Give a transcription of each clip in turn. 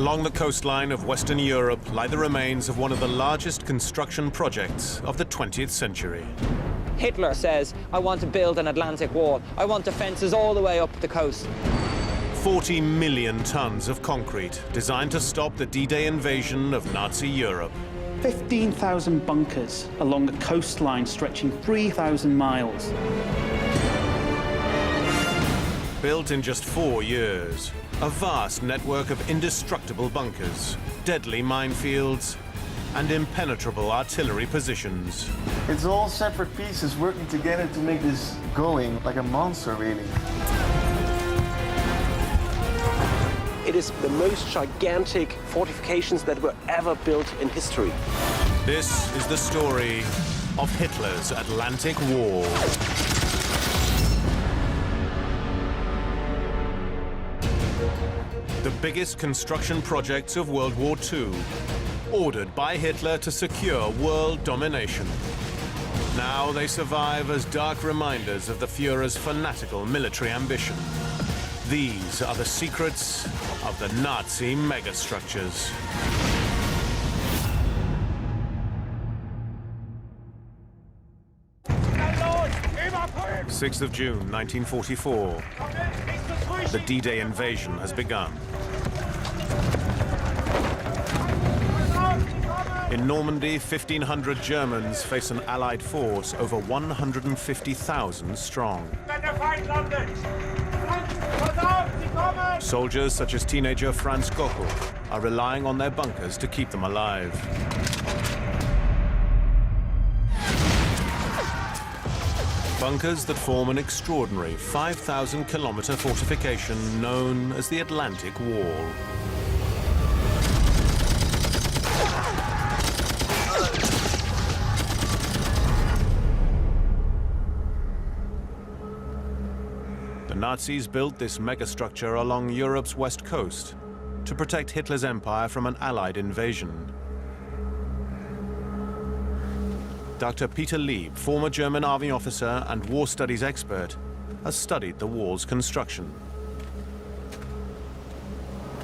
Along the coastline of Western Europe lie the remains of one of the largest construction projects of the 20th century. Hitler says, I want to build an Atlantic wall. I want defences all the way up the coast. 40 million tons of concrete designed to stop the D-Day invasion of Nazi Europe. 15,000 bunkers along a coastline stretching 3,000 miles. Built in just 4 years, a vast network of indestructible bunkers, deadly minefields, and impenetrable artillery positions. It's all separate pieces working together to make this going like a monster, really. It is the most gigantic fortifications that were ever built in history. This is the story of Hitler's Atlantic Wall. The biggest construction projects of World War II, ordered by Hitler to secure world domination. Now they survive as dark reminders of the Führer's fanatical military ambition. These are the secrets of the Nazi megastructures. 6th of June, 1944. The D-Day invasion has begun. In Normandy, 1,500 Germans face an Allied force over 150,000 strong. Soldiers such as teenager Franz Gockel are relying on their bunkers to keep them alive. Bunkers that form an extraordinary 5,000-kilometer fortification known as the Atlantic Wall. The Nazis built this megastructure along Europe's west coast to protect Hitler's empire from an Allied invasion. Dr. Peter Lieb, former German army officer and war studies expert, has studied the wall's construction.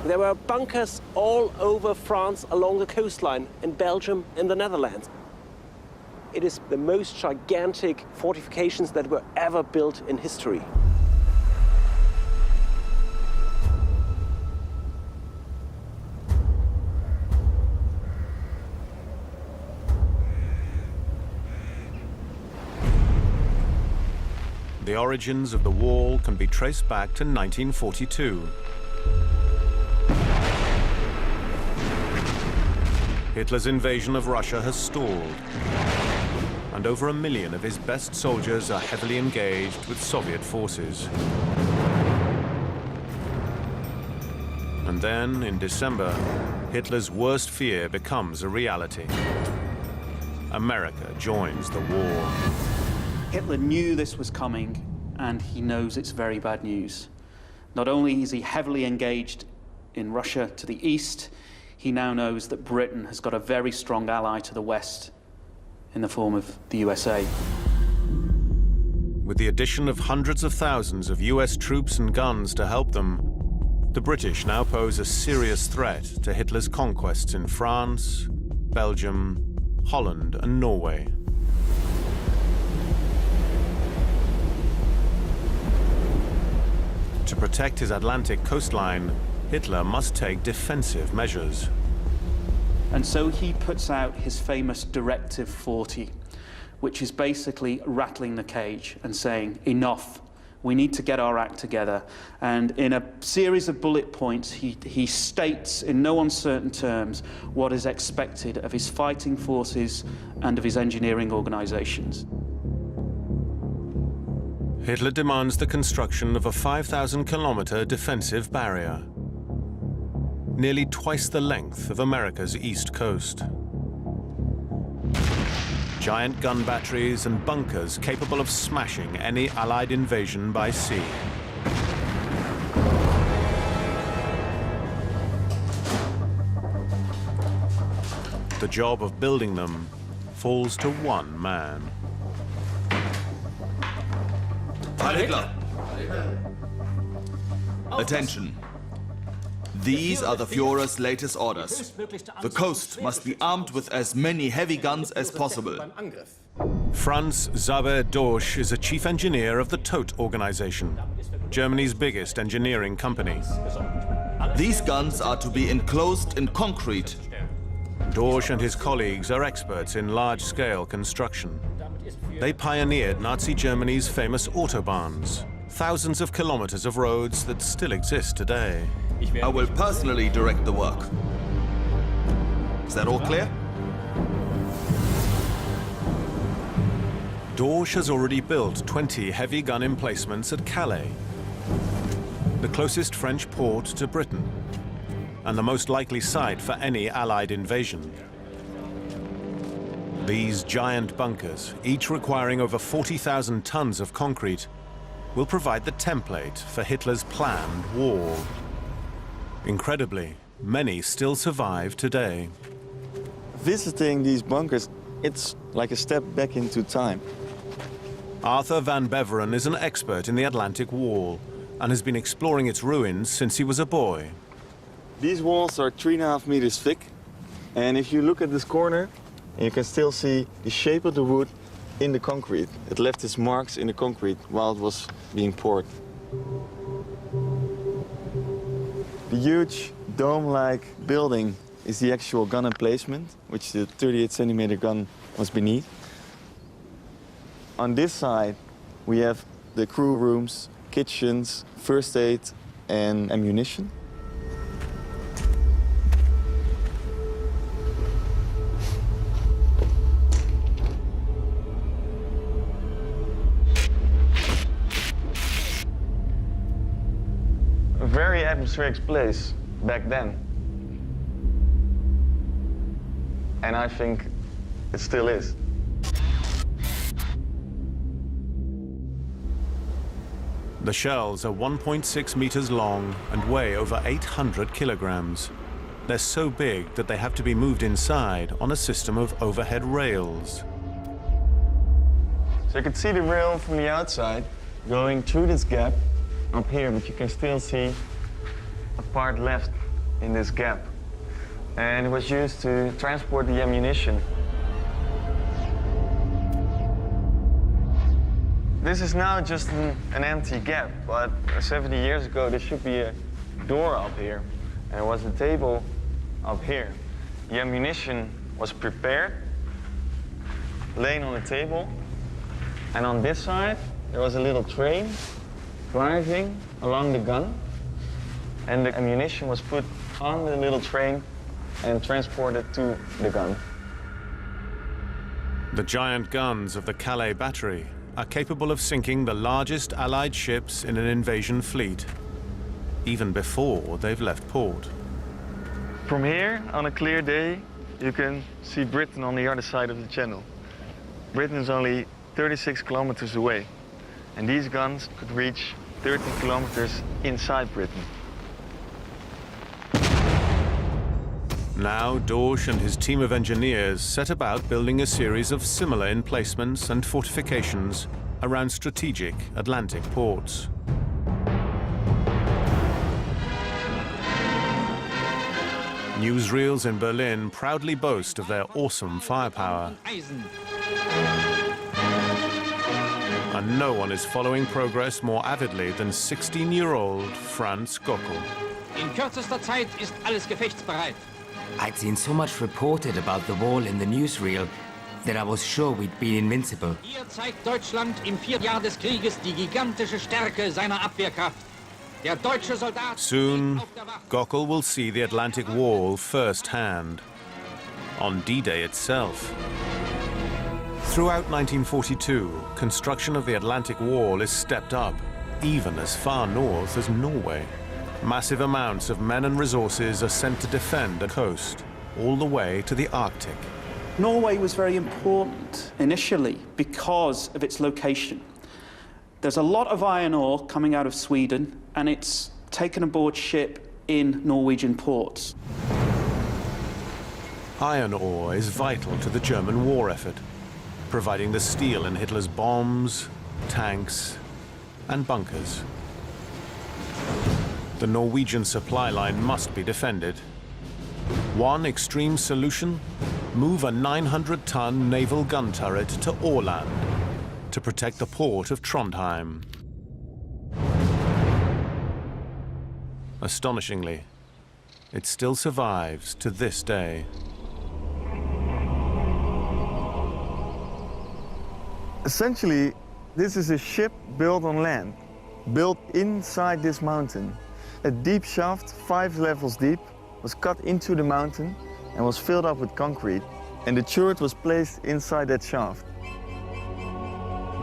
There were bunkers all over France along the coastline, in Belgium, in the Netherlands. It is the most gigantic fortifications that were ever built in history. The origins of the wall can be traced back to 1942. Hitler's invasion of Russia has stalled, and over 1 million of his best soldiers are heavily engaged with Soviet forces. And then, in December, Hitler's worst fear becomes a reality. America joins the war. Hitler knew this was coming, and he knows it's very bad news. Not only is he heavily engaged in Russia to the east, he now knows that Britain has got a very strong ally to the west in the form of the USA. With the addition of hundreds of thousands of US troops and guns to help them, the British now pose a serious threat to Hitler's conquests in France, Belgium, Holland, and Norway. To protect his Atlantic coastline, Hitler must take defensive measures. And so he puts out his famous Directive 40, which is basically rattling the cage and saying, enough, we need to get our act together. And in a series of bullet points, he states in no uncertain terms what is expected of his fighting forces and of his engineering organizations. Hitler demands the construction of a 5,000-kilometer defensive barrier, nearly twice the length of America's east coast. Giant gun batteries and bunkers capable of smashing any Allied invasion by sea. The job of building them falls to one man. Heil Hitler! Attention. These are the Führer's latest orders. The coast must be armed with as many heavy guns as possible. Franz Xaver Dorsch is a chief engineer of the Todt organization, Germany's biggest engineering company. These guns are to be enclosed in concrete. Dorsch and his colleagues are experts in large-scale construction. They pioneered Nazi Germany's famous autobahns, thousands of kilometers of roads that still exist today. I will personally direct the work. Is that all clear? Dorsch has already built 20 heavy gun emplacements at Calais, the closest French port to Britain, and the most likely site for any Allied invasion. These giant bunkers, each requiring over 40,000 tons of concrete, will provide the template for Hitler's planned wall. Incredibly, many still survive today. Visiting these bunkers, it's like a step back into time. Arthur van Beveren is an expert in the Atlantic Wall and has been exploring its ruins since he was a boy. These walls are 3.5 meters thick, and if you look at this corner, you can still see the shape of the wood in the concrete. It left its marks in the concrete while it was being poured. The huge dome-like building is the actual gun emplacement, which the 38-centimeter gun was beneath. On this side, we have the crew rooms, kitchens, first aid, and ammunition. A very atmospheric place back then. And I think it still is. The shells are 1.6 meters long and weigh over 800 kilograms. They're so big that they have to be moved inside on a system of overhead rails. So you can see the rail from the outside going through this gap up here, but you can still see a part left in this gap. And it was used to transport the ammunition. This is now just an empty gap, but 70 years ago there should be a door up here, and there was a table up here. The ammunition was prepared, laying on the table, and on this side there was a little train driving along the gun, and the ammunition was put on the little train and transported to the gun. The giant guns of the Calais battery are capable of sinking the largest Allied ships in an invasion fleet, even before they've left port. From here, on a clear day, you can see Britain on the other side of the channel. Britain is only 36 kilometers away, and these guns could reach 13 kilometers inside Britain. Now Dorsch and his team of engineers set about building a series of similar emplacements and fortifications around strategic Atlantic ports. Newsreels in Berlin proudly boast of their awesome firepower. And no one is following progress more avidly than 16-year-old Franz Gockel. In kürzester Zeit ist alles gefechtsbereit. I'd seen so much reported about the wall in the newsreel that I was sure we'd be invincible. Hier zeigt Deutschland im 4. Jahr des Krieges die gigantische Stärke seiner Abwehrkraft. Der deutsche Soldat Soon, Gockel will see the Atlantic Wall firsthand, on D-Day itself. Throughout 1942, construction of the Atlantic Wall is stepped up, even as far north as Norway. Massive amounts of men and resources are sent to defend the coast, all the way to the Arctic. Norway was very important initially because of its location. There's a lot of iron ore coming out of Sweden, and it's taken aboard ship in Norwegian ports. Iron ore is vital to the German war effort, providing the steel in Hitler's bombs, tanks, and bunkers. The Norwegian supply line must be defended. One extreme solution: move a 900-ton naval gun turret to Åland to protect the port of Trondheim. Astonishingly, it still survives to this day. Essentially, this is a ship built on land, built inside this mountain. A deep shaft, 5 levels deep, was cut into the mountain and was filled up with concrete. And the turret was placed inside that shaft.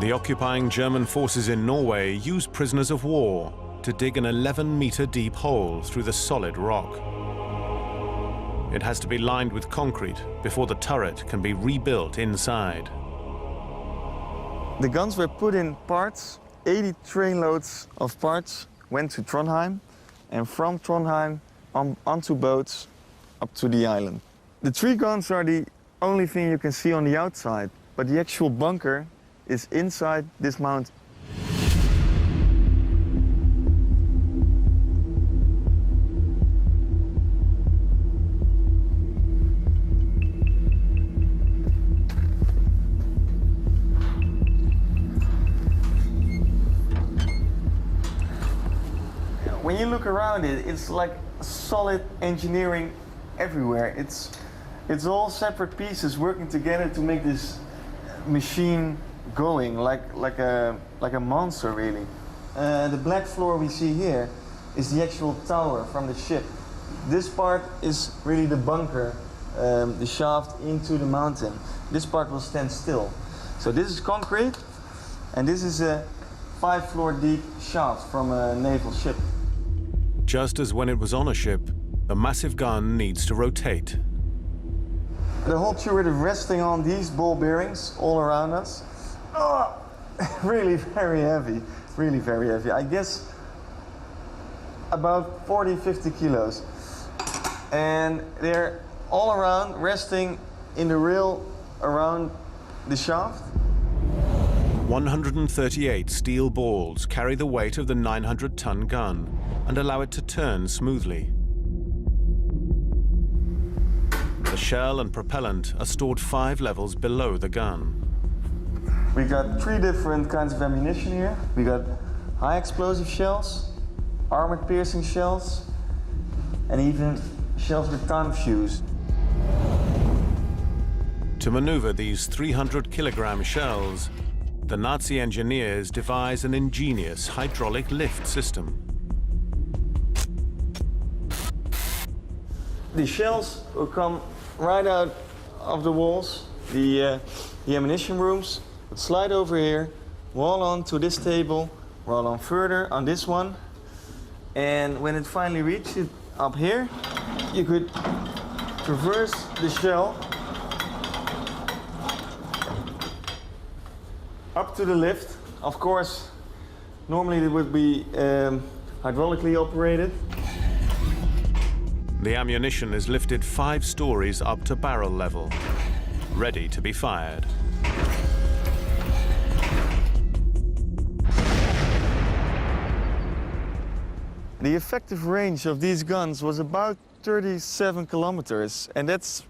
The occupying German forces in Norway used prisoners of war to dig an 11-meter deep hole through the solid rock. It has to be lined with concrete before the turret can be rebuilt inside. The guns were put in parts. 80 trainloads of parts went to Trondheim, and from Trondheim onto boats up to the island. The 3 guns are the only thing you can see on the outside, but the actual bunker is inside this mountain. When you look around it, it's like solid engineering everywhere. It's all separate pieces working together to make this machine going like a monster, really. The black floor we see here is the actual tower from the ship. This part is really the bunker, the shaft into the mountain. This part will stand still. So this is concrete, and this is a 5-floor deep shaft from a naval ship. Just as when it was on a ship, the massive gun needs to rotate. The whole turret is resting on these ball bearings all around us. Oh, really very heavy, really very heavy. I guess about 40-50 kilos. And they're all around, resting in the rail around the shaft. 138 steel balls carry the weight of the 900-ton gun and allow it to turn smoothly. The shell and propellant are stored 5 levels below the gun. We got 3 different kinds of ammunition here. We got high explosive shells, armored piercing shells, and even shells with time fuse. To maneuver these 300-kilogram shells, the Nazi engineers devise an ingenious hydraulic lift system. The shells will come right out of the walls, the ammunition rooms, would slide over here, roll on to this table, roll on further on this one, and when it finally reaches up here, you could traverse the shell up to the lift. Of course, normally it would be hydraulically operated. The ammunition is lifted 5 stories up to barrel level, ready to be fired. The effective range of these guns was about 37 kilometers, and that's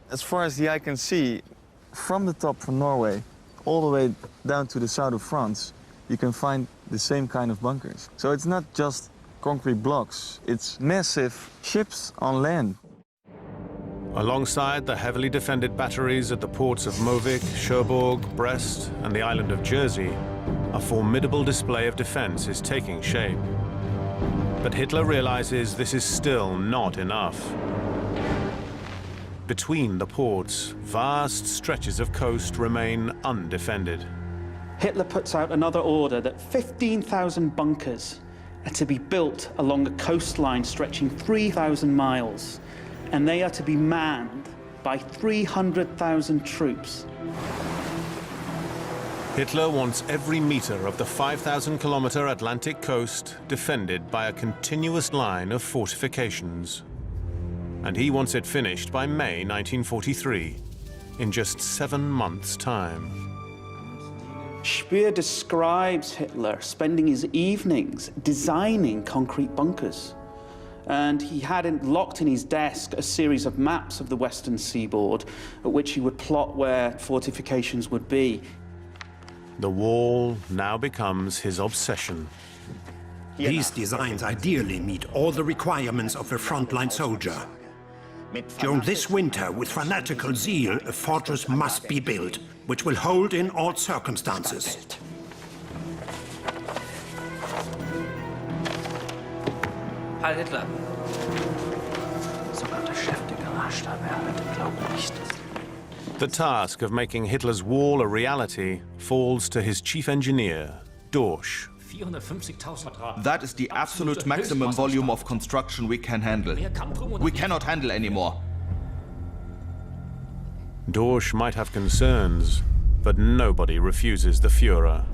as far as the eye can see. From the top from Norway all the way down to the south of France, you can find the same kind of bunkers. So it's not just concrete blocks, it's massive ships on land. Alongside the heavily defended batteries at the ports of Movik, Cherbourg, Brest, and the island of Jersey, a formidable display of defense is taking shape. But Hitler realizes this is still not enough. Between the ports, vast stretches of coast remain undefended. Hitler puts out another order that 15,000 bunkers are to be built along a coastline stretching 3,000 miles, and they are to be manned by 300,000 troops. Hitler wants every meter of the 5,000-kilometer Atlantic coast defended by a continuous line of fortifications. And he wants it finished by May 1943, in just 7 months' time. Speer describes Hitler spending his evenings designing concrete bunkers. And he had locked in his desk a series of maps of the western seaboard at which he would plot where fortifications would be. The wall now becomes his obsession. These designs ideally meet all the requirements of a frontline soldier. During this winter, with fanatical zeal, a fortress must be built, which will hold in all circumstances. Heil Hitler. Sogar der Chef der Garagensteuer glaubt nicht. The task of making Hitler's wall a reality falls to his chief engineer, Dorsch. That is the absolute maximum volume of construction we can handle. We cannot handle anymore. Dorsch might have concerns, but nobody refuses the Führer.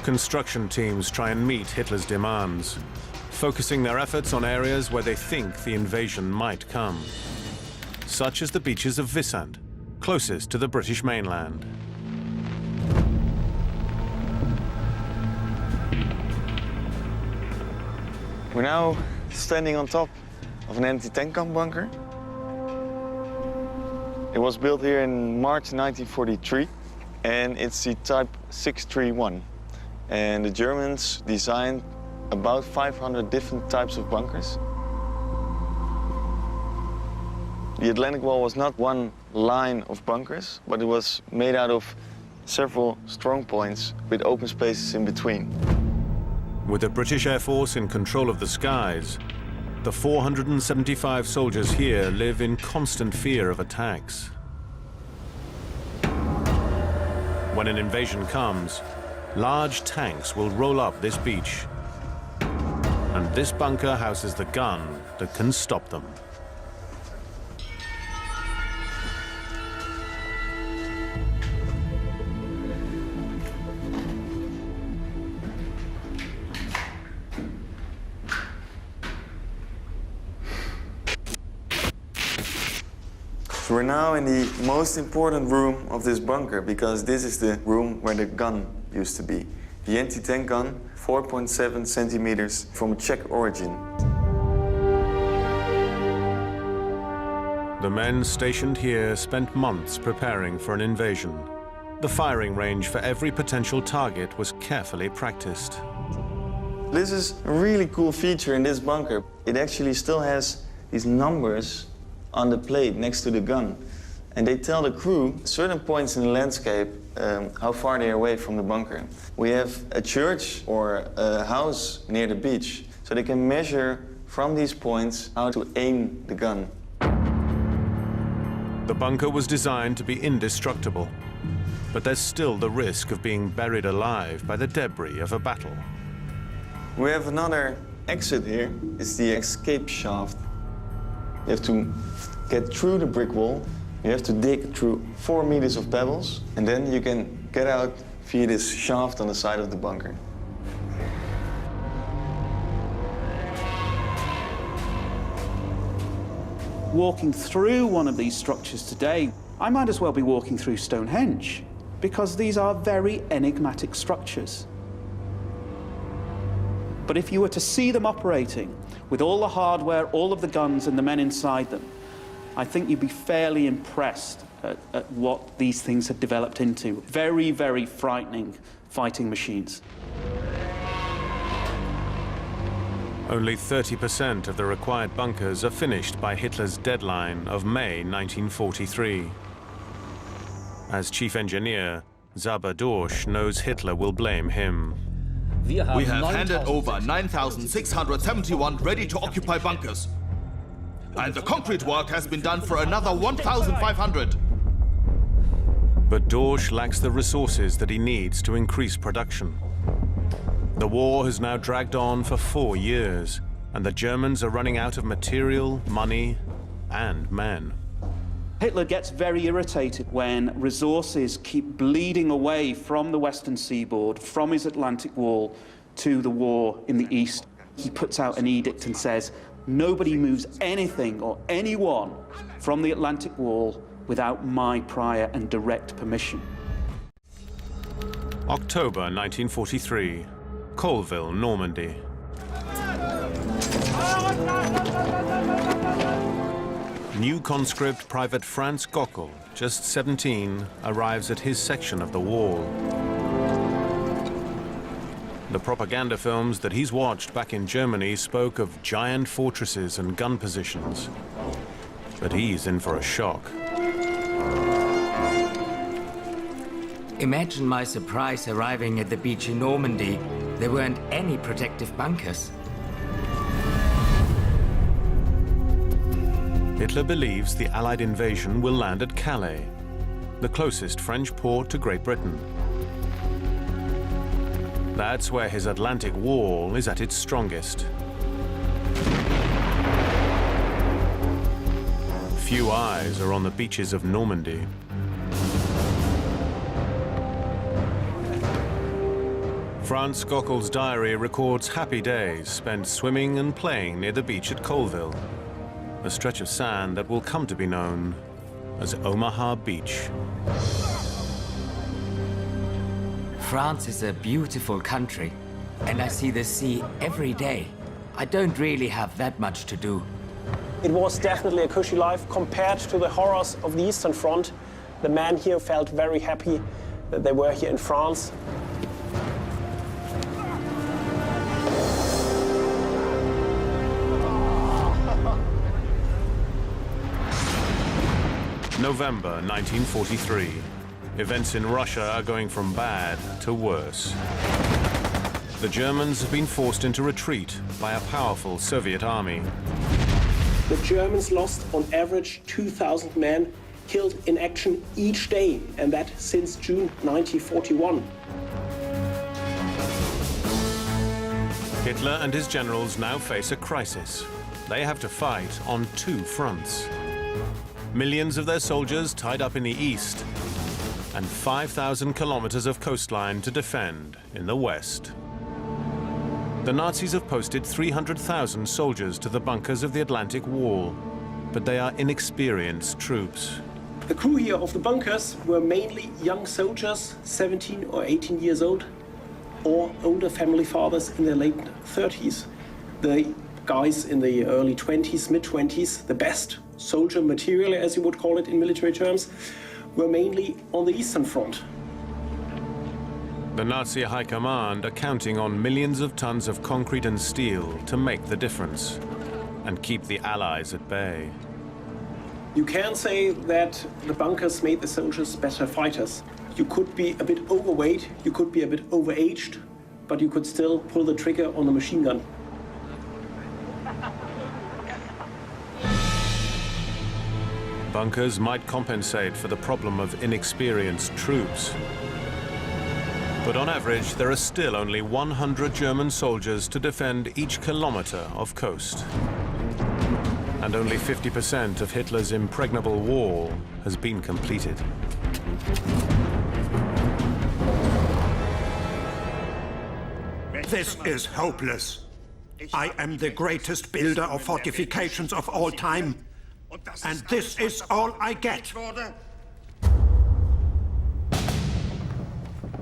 Construction teams try and meet Hitler's demands, focusing their efforts on areas where they think the invasion might come, such as the beaches of Wissant, closest to the British mainland. We're now standing on top of an anti-tank gun bunker. It was built here in March 1943, and it's the type 631. And the Germans designed about 500 different types of bunkers. The Atlantic Wall was not one line of bunkers, but it was made out of several strong points with open spaces in between. With the British Air Force in control of the skies, the 475 soldiers here live in constant fear of attacks. When an invasion comes, large tanks will roll up this beach, and this bunker houses the gun that can stop them. So we're now in the most important room of this bunker, because this is the room where the gun used to be. The anti-tank gun, 4.7 centimeters, from Czech origin. The men stationed here spent months preparing for an invasion. The firing range for every potential target was carefully practiced. This is a really cool feature in this bunker. It actually still has these numbers on the plate next to the gun. And they tell the crew certain points in the landscape how far they are away from the bunker. We have a church or a house near the beach, so they can measure from these points how to aim the gun. The bunker was designed to be indestructible, but there's still the risk of being buried alive by the debris of a battle. We have another exit here. It's the escape shaft. You have to get through the brick wall. You have to dig through 4 meters of pebbles, and then you can get out via this shaft on the side of the bunker. Walking through one of these structures today, I might as well be walking through Stonehenge, because these are very enigmatic structures. But if you were to see them operating, with all the hardware, all of the guns and the men inside them, I think you'd be fairly impressed at what these things had developed into. Very, very frightening fighting machines. Only 30% of the required bunkers are finished by Hitler's deadline of May 1943. As chief engineer, Zaber Dorsch knows Hitler will blame him. We have handed over 9,671 ready-to-occupy bunkers. And the concrete work has been done for another 1,500. But Dorsch lacks the resources that he needs to increase production. The war has now dragged on for 4 years, and the Germans are running out of material, money, and men. Hitler gets very irritated when resources keep bleeding away from the western seaboard, from his Atlantic Wall, to the war in the east. He puts out an edict and says, nobody moves anything or anyone from the Atlantic Wall without my prior and direct permission. October 1943, Colville, Normandy. New conscript Private Franz Gockel, just 17, arrives at his section of the wall. The propaganda films that he's watched back in Germany spoke of giant fortresses and gun positions. But he's in for a shock. Imagine my surprise arriving at the beach in Normandy. There weren't any protective bunkers. Hitler believes the Allied invasion will land at Calais, the closest French port to Great Britain. That's where his Atlantic wall is at its strongest. Few eyes are on the beaches of Normandy. Franz Gockel's diary records happy days spent swimming and playing near the beach at Colville, a stretch of sand that will come to be known as Omaha Beach. France is a beautiful country, and I see the sea every day. I don't really have that much to do. It was definitely a cushy life compared to the horrors of the Eastern Front. The men here felt very happy that they were here in France. November 1943. Events in Russia are going from bad to worse. The Germans have been forced into retreat by a powerful Soviet army. The Germans lost on average 2,000 men killed in action each day, and that since June 1941. Hitler and his generals now face a crisis. They have to fight on two fronts. Millions of their soldiers tied up in the east, and 5,000 kilometers of coastline to defend in the west. The Nazis have posted 300,000 soldiers to the bunkers of the Atlantic Wall, but they are inexperienced troops. The crew here of the bunkers were mainly young soldiers, 17 or 18 years old, or older family fathers in their late 30s. The guys in the early 20s, mid-20s, the best soldier material, as you would call it in military terms, were mainly on the Eastern Front. The Nazi high command are counting on millions of tons of concrete and steel to make the difference and keep the Allies at bay. You can say that the bunkers made the soldiers better fighters. You could be a bit overweight, you could be a bit overaged, but you could still pull the trigger on the machine gun. Bunkers might compensate for the problem of inexperienced troops. But on average, there are still only 100 German soldiers to defend each kilometer of coast. And only 50% of Hitler's impregnable wall has been completed. This is hopeless. I am the greatest builder of fortifications of all time, and this is all I get.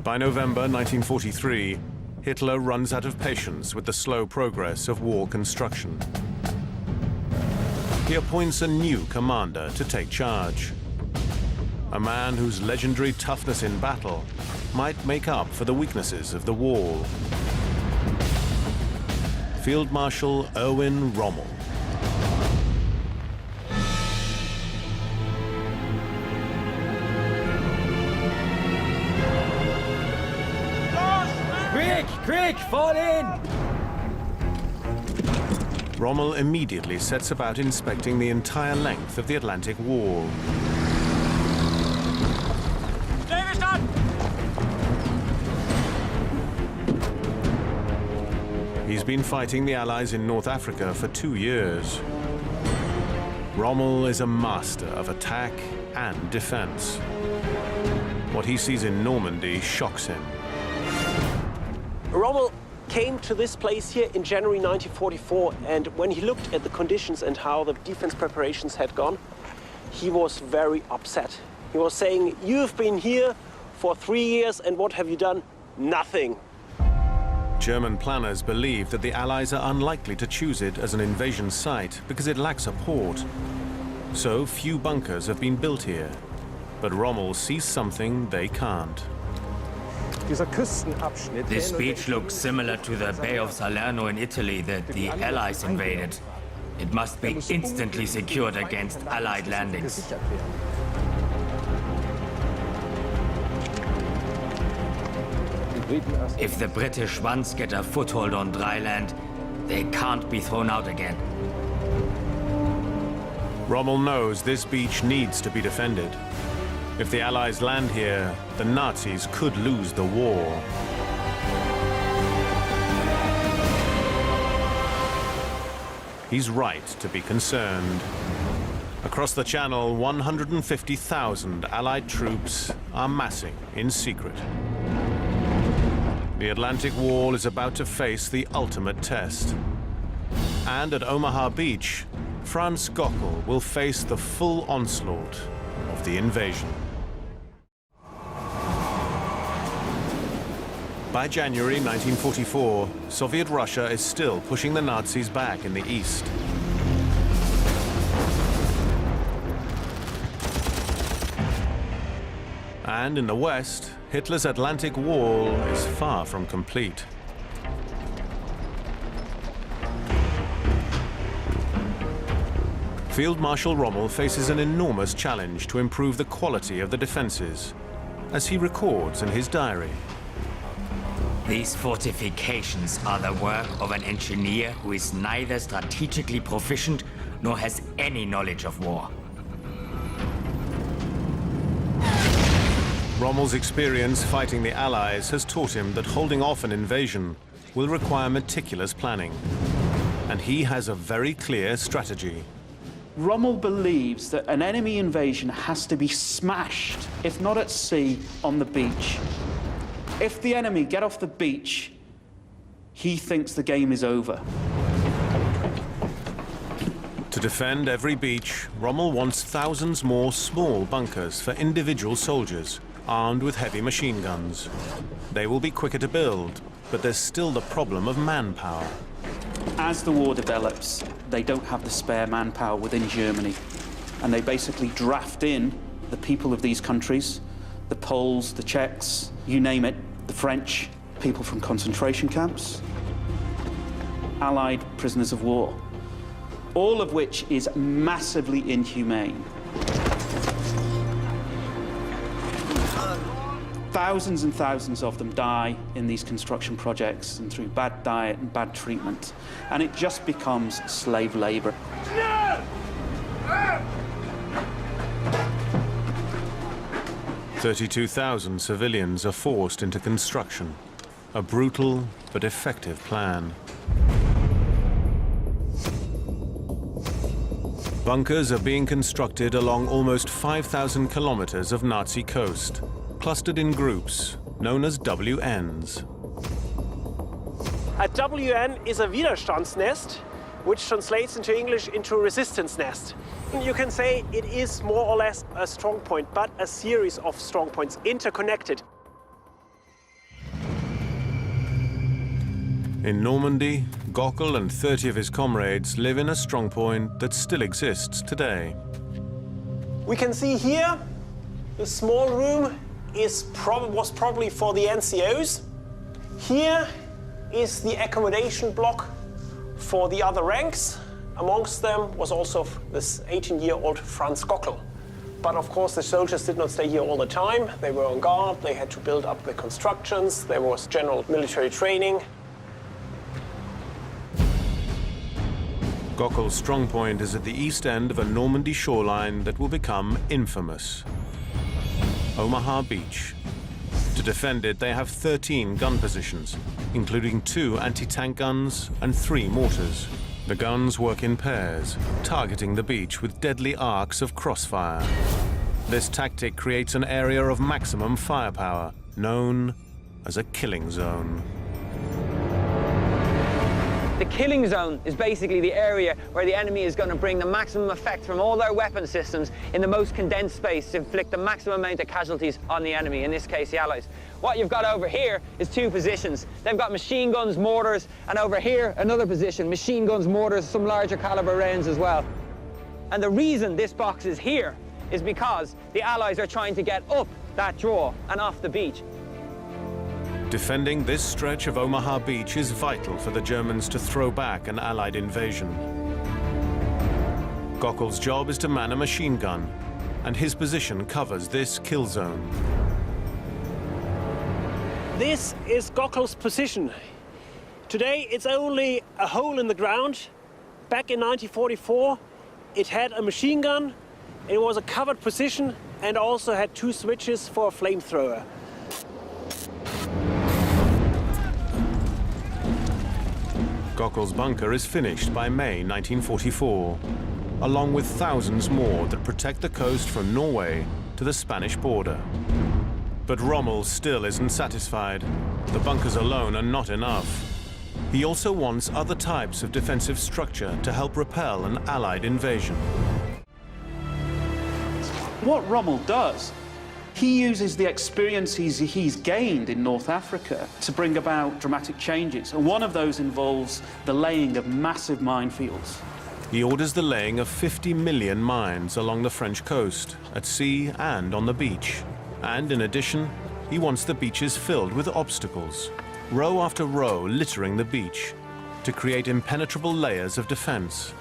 By November 1943, Hitler runs out of patience with the slow progress of wall construction. He appoints a new commander to take charge. A man whose legendary toughness in battle might make up for the weaknesses of the wall. Field Marshal Erwin Rommel. Quick, fall in! Rommel immediately sets about inspecting the entire length of the Atlantic Wall. He's been fighting the Allies in North Africa for 2 years. Rommel is a master of attack and defense. What he sees in Normandy shocks him. Rommel came to this place here in January 1944, and when he looked at the conditions and how the defense preparations had gone, he was very upset. He was saying, "You've been here for 3 years, and what have you done? Nothing." German planners believe that the Allies are unlikely to choose it as an invasion site because it lacks a port. So few bunkers have been built here. But Rommel sees something they can't. This beach looks similar to the Bay of Salerno in Italy that the Allies invaded. It must be instantly secured against Allied landings. If the British once get a foothold on dry land, they can't be thrown out again. Rommel knows this beach needs to be defended. If the Allies land here, the Nazis could lose the war. He's right to be concerned. Across the Channel, 150,000 Allied troops are massing in secret. The Atlantic Wall is about to face the ultimate test. And at Omaha Beach, Franz Gockel will face the full onslaught of the invasion. By January 1944, Soviet Russia is still pushing the Nazis back in the east. And in the west, Hitler's Atlantic Wall is far from complete. Field Marshal Rommel faces an enormous challenge to improve the quality of the defenses, as he records in his diary. These fortifications are the work of an engineer who is neither strategically proficient nor has any knowledge of war. Rommel's experience fighting the Allies has taught him that holding off an invasion will require meticulous planning. And he has a very clear strategy. Rommel believes that an enemy invasion has to be smashed, if not at sea, on the beach. If the enemy get off the beach, he thinks the game is over. To defend every beach, Rommel wants thousands more small bunkers for individual soldiers, armed with heavy machine guns. They will be quicker to build, but there's still the problem of manpower. As the war develops, they don't have the spare manpower within Germany, and they basically draft in the people of these countries, the Poles, the Czechs, you name it, the French, people from concentration camps, Allied prisoners of war, all of which is massively inhumane. Thousands and thousands of them die in these construction projects and through bad diet and bad treatment, and it just becomes slave labor. 32,000 civilians are forced into construction. A brutal but effective plan. Bunkers are being constructed along almost 5,000 kilometers of Nazi coast, clustered in groups known as WNs. A WN is a Widerstandsnest, which translates into English into resistance nest. You can say it is more or less a strong point, but a series of strong points, interconnected. In Normandy, Gockel and 30 of his comrades live in a strongpoint that still exists today. We can see here the small room was probably for the NCOs. Here is the accommodation block for the other ranks. Amongst them was also this 18-year-old Franz Gockel. But of course the soldiers did not stay here all the time. They were on guard, they had to build up the constructions, there was general military training. Gockel's strongpoint is at the east end of a Normandy shoreline that will become infamous. Omaha Beach. To defend it, they have 13 gun positions, including 2 anti-tank guns and 3 mortars. The guns work in pairs, targeting the beach with deadly arcs of crossfire. This tactic creates an area of maximum firepower, known as a killing zone. The killing zone is basically the area where the enemy is going to bring the maximum effect from all their weapon systems in the most condensed space to inflict the maximum amount of casualties on the enemy, in this case the Allies. What you've got over here is two positions. They've got machine guns, mortars, and over here another position, machine guns, mortars, some larger caliber rounds as well. And the reason this box is here is because the Allies are trying to get up that draw and off the beach. Defending this stretch of Omaha Beach is vital for the Germans to throw back an Allied invasion. Gockel's job is to man a machine gun, and his position covers this kill zone. This is Gockel's position. Today it's only a hole in the ground. Back in 1944, it had a machine gun, it was a covered position, and also had two switches for a flamethrower. Gockel's bunker is finished by May 1944, along with thousands more that protect the coast from Norway to the Spanish border. But Rommel still isn't satisfied. The bunkers alone are not enough. He also wants other types of defensive structure to help repel an Allied invasion. What Rommel does, he uses the experiences he's gained in North Africa to bring about dramatic changes. And one of those involves the laying of massive minefields. He orders the laying of 50 million mines along the French coast, at sea and on the beach. And in addition, he wants the beaches filled with obstacles, row after row littering the beach, to create impenetrable layers of defense.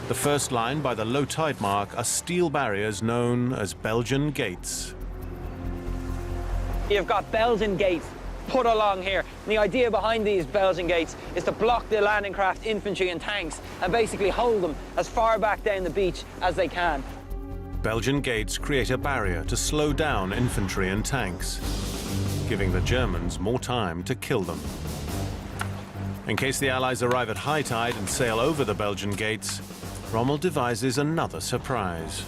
The first line by the low tide mark are steel barriers known as Belgian gates. You've got Belgian gates put along here. And the idea behind these Belgian gates is to block the landing craft, infantry and tanks and basically hold them as far back down the beach as they can. Belgian gates create a barrier to slow down infantry and tanks, giving the Germans more time to kill them. In case the Allies arrive at high tide and sail over the Belgian gates, Rommel devises another surprise.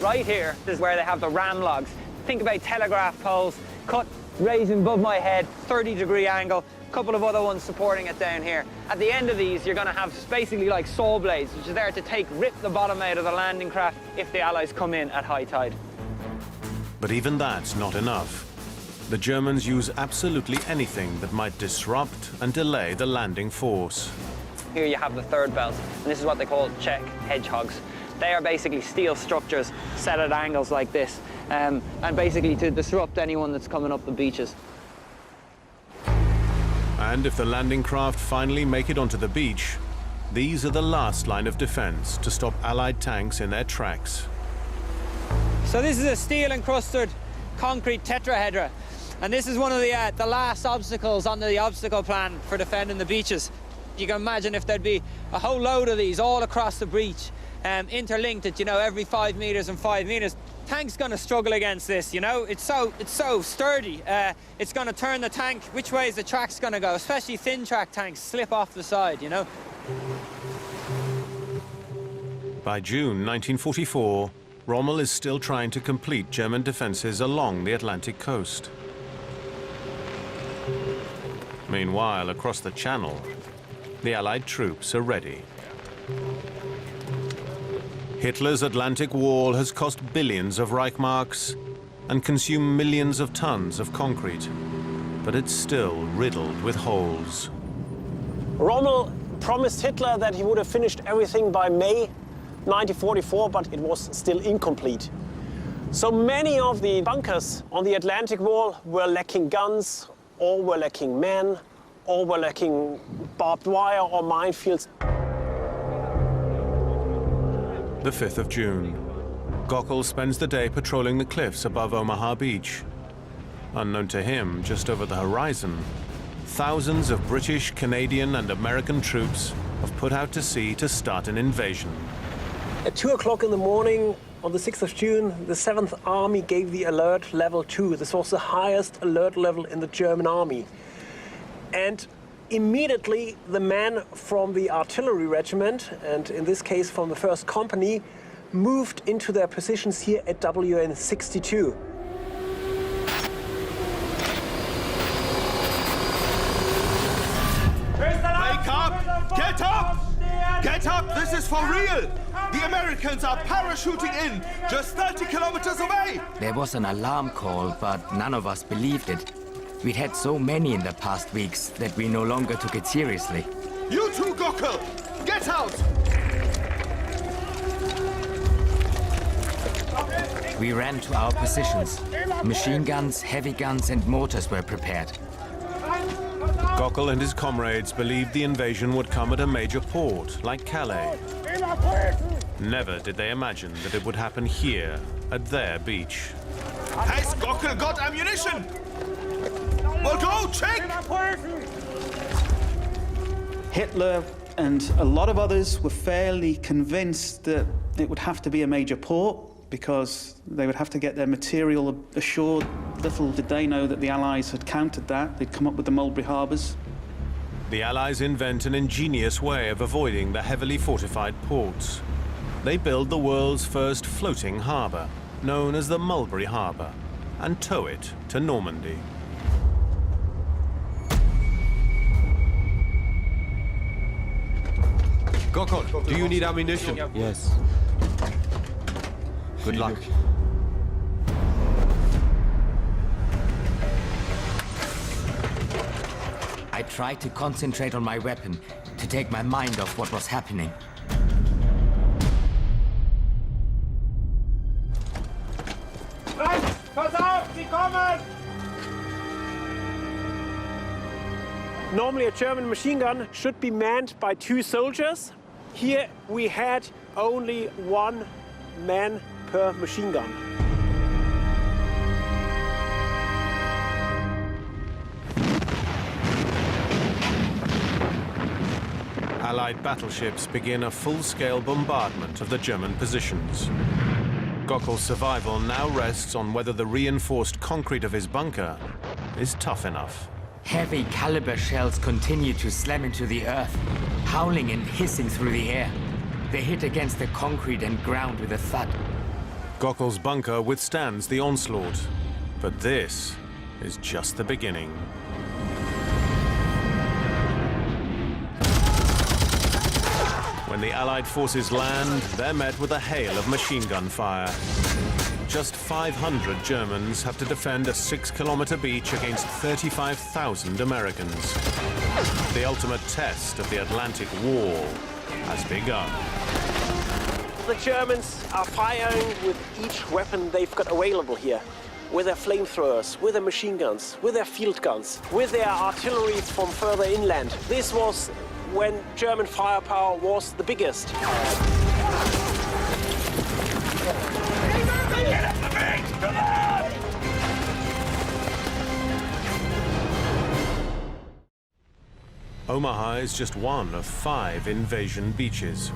Right here is where they have the ram logs. Think about telegraph poles, cut, raising above my head, 30-degree angle, a couple of other ones supporting it down here. At the end of these, you're going to have basically like saw blades, which are there to rip the bottom out of the landing craft if the Allies come in at high tide. But even that's not enough. The Germans use absolutely anything that might disrupt and delay the landing force. Here you have the third belt, and this is what they call Czech hedgehogs. They are basically steel structures set at angles like this, and basically to disrupt anyone that's coming up the beaches. And if the landing craft finally make it onto the beach, these are the last line of defense to stop Allied tanks in their tracks. So this is a steel-encrusted concrete tetrahedra, and this is one of the last obstacles on the obstacle plan for defending the beaches. You can imagine if there'd be a whole load of these all across the breach, interlinked at, every 5 meters and 5 meters. Tank's going to struggle against this, It's so sturdy. It's going to turn the tank which way is the track's going to go, especially thin track tanks slip off the side, By June 1944, Rommel is still trying to complete German defenses along the Atlantic coast. Meanwhile, across the Channel, the Allied troops are ready. Hitler's Atlantic Wall has cost billions of Reichmarks and consumed millions of tons of concrete, but it's still riddled with holes. Rommel promised Hitler that he would have finished everything by May 1944, but it was still incomplete. So many of the bunkers on the Atlantic Wall were lacking guns, or were lacking men, or were lacking barbed wire or minefields. The 5th of June. Gockel spends the day patrolling the cliffs above Omaha Beach. Unknown to him, just over the horizon, thousands of British, Canadian and American troops have put out to sea to start an invasion. At 2 o'clock in the morning on the 6th of June, the 7th Army gave the alert level 2. This was the highest alert level in the German army. And immediately the men from the artillery regiment, and in this case from the 1st Company, moved into their positions here at WN 62. Place Wake up! Get up! Get up! This is for real! The Americans are parachuting in, just 30 kilometers away! There was an alarm call, but none of us believed it. We'd had so many in the past weeks that we no longer took it seriously. You too, Gockel! Get out! We ran to our positions. Machine guns, heavy guns, and mortars were prepared. Gockel and his comrades believed the invasion would come at a major port, like Calais. Never did they imagine that it would happen here, at their beach. Has Gockel got ammunition? Well, go, check! Hitler and a lot of others were fairly convinced that it would have to be a major port because they would have to get their material ashore. Little did they know that the Allies had countered that. They'd come up with the Mulberry Harbours. The Allies invent an ingenious way of avoiding the heavily fortified ports. They build the world's first floating harbour, known as the Mulberry Harbour, and tow it to Normandy. Gockel, do you need ammunition? Yes. Good luck. I tried to concentrate on my weapon, to take my mind off what was happening. Normally, a German machine gun should be manned by 2 soldiers. Here we had only 1 man per machine gun. Allied battleships begin a full-scale bombardment of the German positions. Gockel's survival now rests on whether the reinforced concrete of his bunker is tough enough. Heavy caliber shells continue to slam into the earth, howling and hissing through the air. They hit against the concrete and ground with a thud. Gockel's bunker withstands the onslaught, but this is just the beginning. When the Allied forces land, they're met with a hail of machine gun fire. Just 500 Germans have to defend a 6-kilometer beach against 35,000 Americans. The ultimate test of the Atlantic Wall has begun. The Germans are firing with each weapon they've got available here. With their flamethrowers, with their machine guns, with their field guns, with their artillery from further inland. This was when German firepower was the biggest. Omaha is just one of 5 invasion beaches.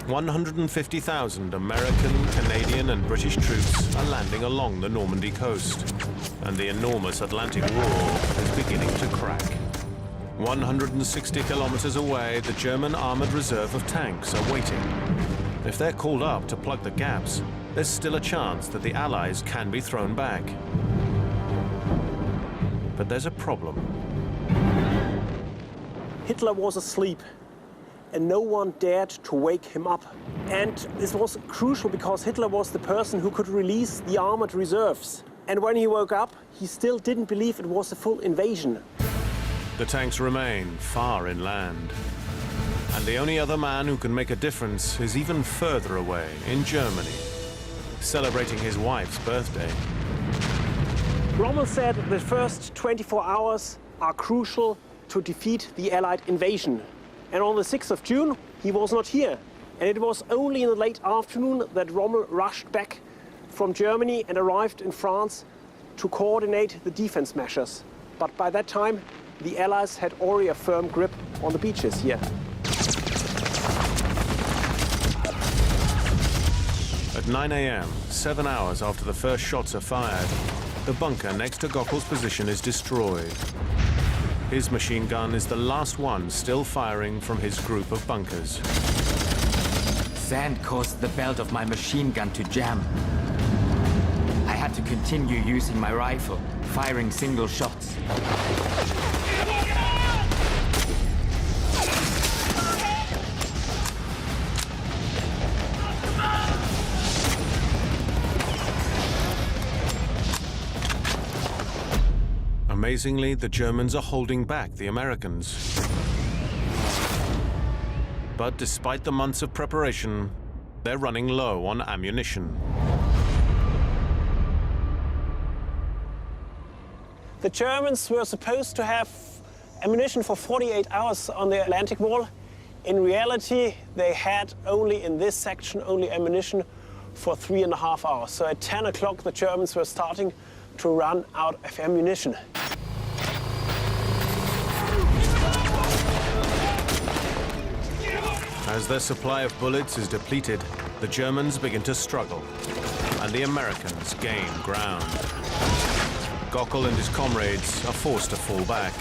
150,000 American, Canadian, and British troops are landing along the Normandy coast, and the enormous Atlantic Wall is beginning to crack. 160 kilometers away, the German armored reserve of tanks are waiting. If they're called up to plug the gaps, there's still a chance that the Allies can be thrown back. But there's a problem. Hitler was asleep, and no one dared to wake him up. And this was crucial because Hitler was the person who could release the armored reserves. And when he woke up, he still didn't believe it was a full invasion. The tanks remain far inland. And the only other man who can make a difference is even further away, in Germany, celebrating his wife's birthday. Rommel said the first 24 hours are crucial to defeat the Allied invasion. And on the 6th of June, he was not here. And it was only in the late afternoon that Rommel rushed back from Germany and arrived in France to coordinate the defense measures. But by that time, the Allies had already a firm grip on the beaches here. At 9 a.m., 7 hours after the first shots are fired, the bunker next to Gockel's position is destroyed. His machine gun is the last one still firing from his group of bunkers. Sand caused the belt of my machine gun to jam. I had to continue using my rifle, firing single shots. Amazingly, the Germans are holding back the Americans. But despite the months of preparation, they're running low on ammunition. The Germans were supposed to have ammunition for 48 hours on the Atlantic Wall. In reality, they had only in this section only ammunition for 3.5 hours. So at 10 o'clock, the Germans were starting to run out of ammunition. As their supply of bullets is depleted, the Germans begin to struggle, and the Americans gain ground. Gockel and his comrades are forced to fall back.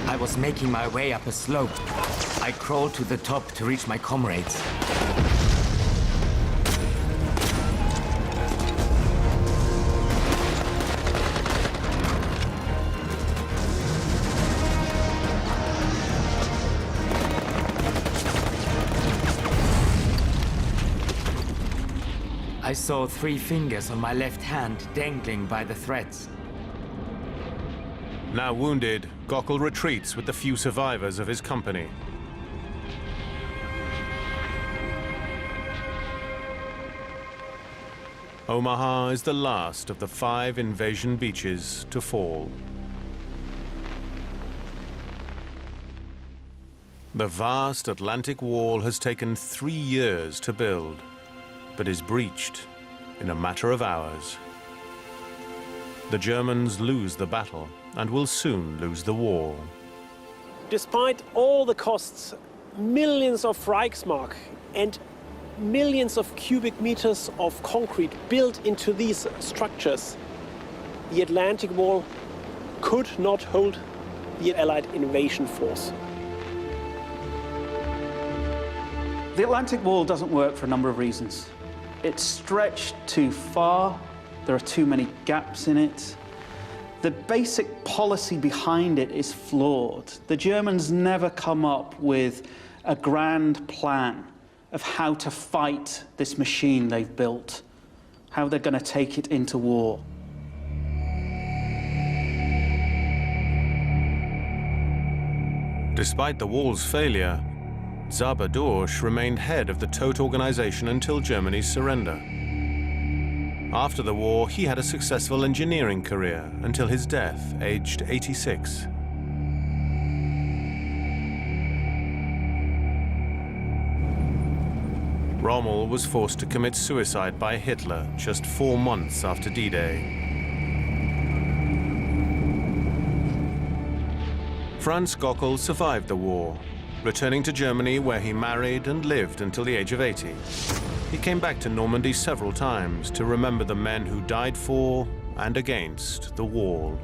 I was making my way up a slope. I crawled to the top to reach my comrades. I saw 3 fingers on my left hand dangling by the threads. Now wounded, Gockel retreats with the few survivors of his company. Omaha is the last of the 5 invasion beaches to fall. The vast Atlantic Wall has taken 3 years to build, but is breached in a matter of hours. The Germans lose the battle and will soon lose the war. Despite all the costs, millions of Reichsmark and millions of cubic meters of concrete built into these structures, the Atlantic Wall could not hold the Allied invasion force. The Atlantic Wall doesn't work for a number of reasons. It's stretched too far, there are too many gaps in it. The basic policy behind it is flawed. The Germans never come up with a grand plan of how to fight this machine they've built, how they're going to take it into war. Despite the wall's failure, Zabadorsch remained head of the Todt organization until Germany's surrender. After the war, he had a successful engineering career until his death, aged 86. Rommel was forced to commit suicide by Hitler just 4 months after D-Day. Franz Gockel survived the war, returning to Germany where he married and lived until the age of 80. He came back to Normandy several times to remember the men who died for and against the wall.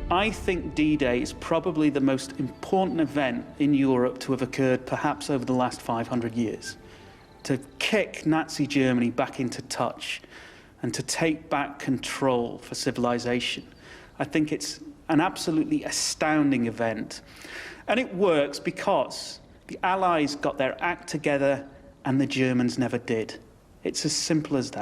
I think D-Day is probably the most important event in Europe to have occurred perhaps over the last 500 years. To kick Nazi Germany back into touch and to take back control for civilization. I think it's an absolutely astounding event. And it works because the Allies got their act together and the Germans never did. It's as simple as that.